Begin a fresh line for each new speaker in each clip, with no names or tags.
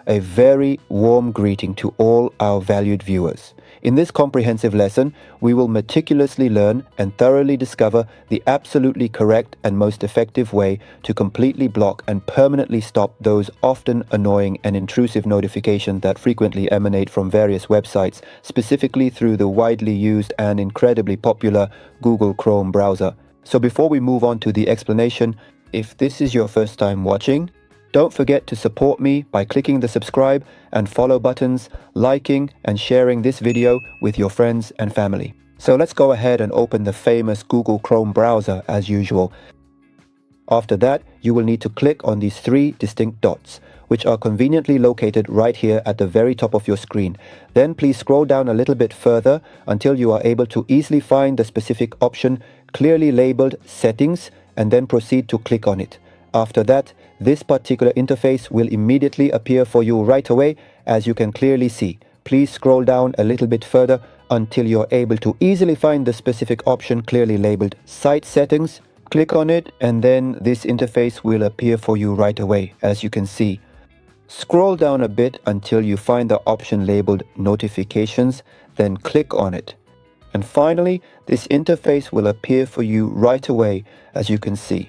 a very warm greeting to all our valued viewers. In this comprehensive lesson, we will meticulously learn and thoroughly discover the absolutely correct and most effective way to completely block and permanently stop those often annoying and intrusive notifications that frequently emanate from various websites, specifically through the widely used and incredibly popular Google Chrome browser. So before we move on to the explanation, if this is your first time watching, don't forget to support me by clicking the subscribe and follow buttons, liking and sharing this video with your friends and family. So let's go ahead and open the famous Google Chrome browser as usual. After that, you will need to click on these three distinct dots, which are conveniently located right here at the very top of your screen. Then please scroll down a little bit further until you are able to easily find the specific option clearly labeled Settings, and then proceed to click on it. After that, this particular interface will immediately appear for you right away, as you can clearly see. Please scroll down a little bit further until you're able to easily find the specific option clearly labeled Site Settings. Click on it and then this interface will appear for you right away, as you can see. Scroll down a bit until you find the option labeled Notifications, then click on it. And finally, this interface will appear for you right away, as you can see.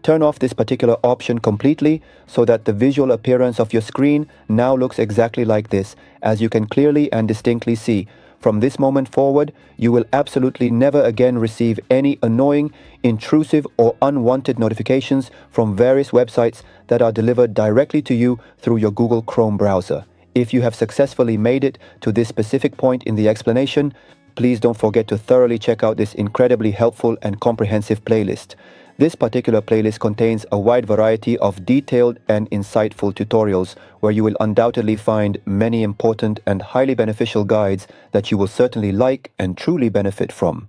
Turn off this particular option completely so that the visual appearance of your screen now looks exactly like this, as you can clearly and distinctly see. From this moment forward, you will absolutely never again receive any annoying, intrusive or unwanted notifications from various websites that are delivered directly to you through your Google Chrome browser. If you have successfully made it to this specific point in the explanation, please don't forget to thoroughly check out this incredibly helpful and comprehensive playlist. This particular playlist contains a wide variety of detailed and insightful tutorials where you will undoubtedly find many important and highly beneficial guides that you will certainly like and truly benefit from.